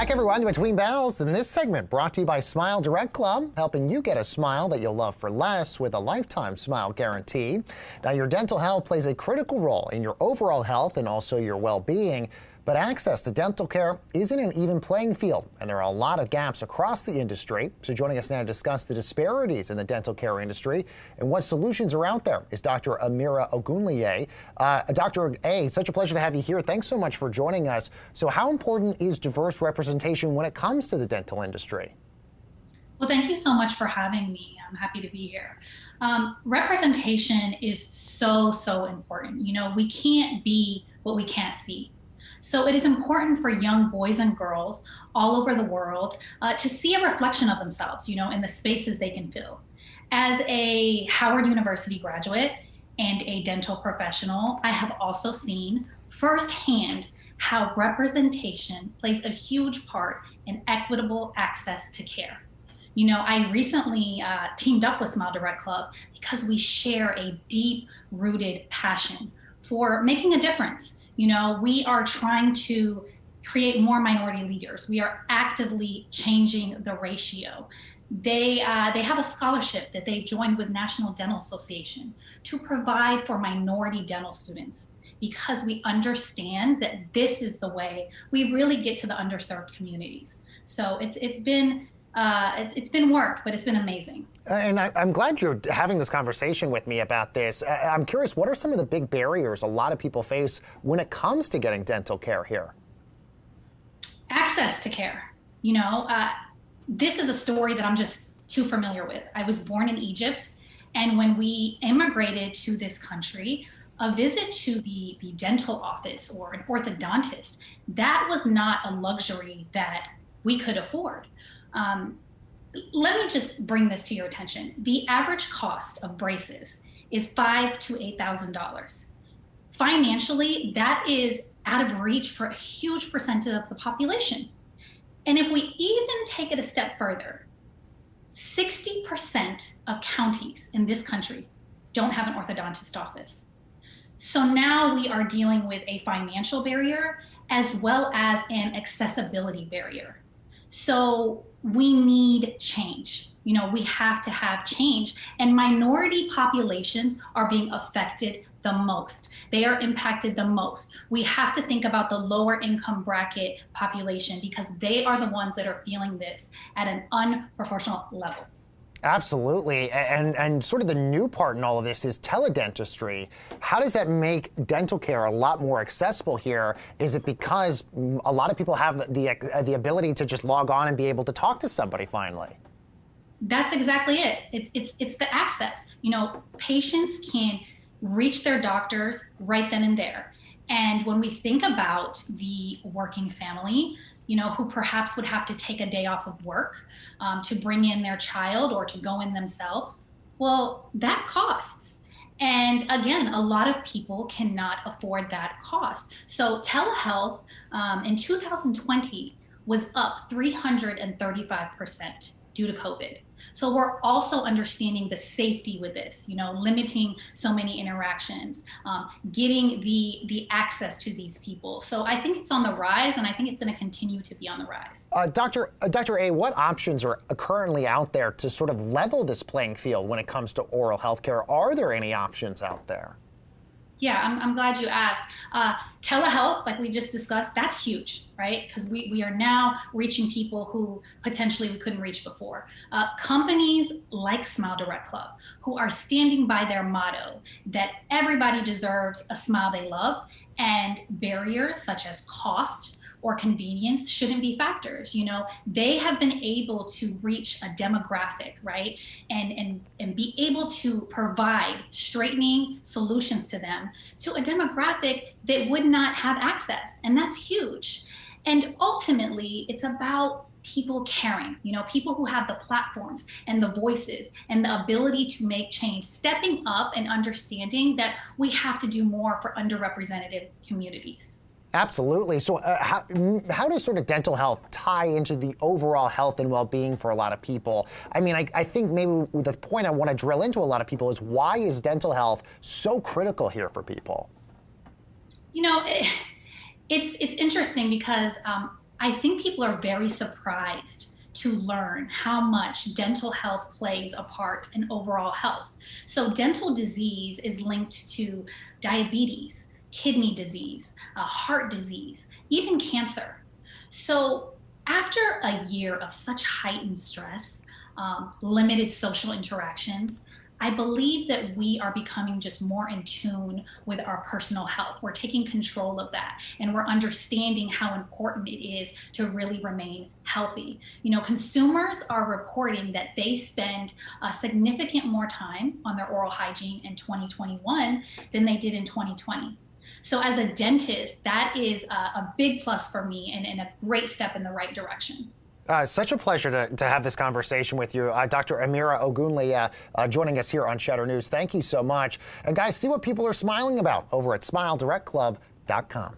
Back everyone to Between Bells, and this segment brought to you by Smile Direct Club, helping you get a smile that you'll love for less with a lifetime smile guarantee. Now, your dental health plays a critical role in your overall health and also your well-being. But access to dental care isn't an even playing field, and there are a lot of gaps across the industry. So joining us now to discuss the disparities in the dental care industry and what solutions are out there is Dr. Amira Ogunleye. Dr. A, such a pleasure to have you here. Thanks so much for joining us. So how important is diverse representation when it comes to the dental industry? Well, thank you so much for having me. I'm happy to be here. Representation is so important. You know, we can't be what we can't see. So it is important for young boys and girls all over the world to see a reflection of themselves, you know, in the spaces they can fill. As a Howard University graduate and a dental professional, I have also seen firsthand how representation plays a huge part in equitable access to care. You know, I recently teamed up with Smile Direct Club because we share a deep-rooted passion for making a difference. You know, we are trying to create more minority leaders. We are actively changing the ratio. They have a scholarship that they've joined with National Dental Association to provide for minority dental students, because we understand that this is the way we really get to the underserved communities. So it's been work, but it's been amazing. And I'm glad you're having this conversation with me about this. I'm curious, what are some of the big barriers a lot of people face when it comes to getting dental care here? Access to care. You know, this is a story that I'm just too familiar with. I was born in Egypt, and when we immigrated to this country, a visit to the dental office or an orthodontist, that was not a luxury that we could afford. Let me just bring this to your attention. The average cost of braces is $5,000 to $8,000. Financially, that is out of reach for a huge percentage of the population. And if we even take it a step further, 60% of counties in this country don't have an orthodontist office. So now we are dealing with a financial barrier as well as an accessibility barrier. So we need change. You know, we have to have change, and minority populations are being affected the most. They are impacted the most. We have to think about the lower income bracket population because they are the ones that are feeling this at an unproportional level. Absolutely. And sort of the new part in all of this is Tele Dentistry. How does that make dental care a lot more accessible here? Is it because a lot of people have the ability to just log on and be able to talk to somebody finally? That's exactly it. It's the access. You know, patients can reach their doctors right then and there. And when we think about the working family, you know, who perhaps would have to take a day off of work to bring in their child or to go in themselves, well, that costs. And again, a lot of people cannot afford that cost. So telehealth in 2020 was up 335% due to COVID. So we're also understanding the safety with this, you know, limiting so many interactions, getting the access to these people. So I think it's on the rise, and I think it's going to continue to be on the rise. Dr. A, what options are currently out there to sort of level this playing field when it comes to oral health care? Are there any options out there? Yeah, I'm glad you asked. Telehealth, like we just discussed, that's huge, right? Because we are now reaching people who potentially we couldn't reach before. Companies like Smile Direct Club, who are standing by their motto that everybody deserves a smile they love, and barriers such as cost or convenience shouldn't be factors. You know, they have been able to reach a demographic, right? And be able to provide straightening solutions to them, to a demographic that would not have access. And that's huge. And ultimately, it's about people caring, you know, people who have the platforms and the voices and the ability to make change, stepping up and understanding that we have to do more for underrepresented communities. Absolutely. So how does sort of dental health tie into the overall health and well-being for a lot of people? I mean, I think maybe the point I want to drill into a lot of people is, why is dental health so critical here for people? You know, it's interesting because I think people are very surprised to learn how much dental health plays a part in overall health. So, dental disease is linked to diabetes, kidney disease, heart disease, even cancer. So, after a year of such heightened stress, limited social interactions, I believe that we are becoming just more in tune with our personal health. We're taking control of that and we're understanding how important it is to really remain healthy. You know, consumers are reporting that they spend a significant more time on their oral hygiene in 2021 than they did in 2020. So, as a dentist, that is a big plus for me and a great step in the right direction. Such a pleasure to have this conversation with you. Dr. Amira Ogunle joining us here on Cheddar News. Thank you so much. And guys, see what people are smiling about over at SmileDirectClub.com.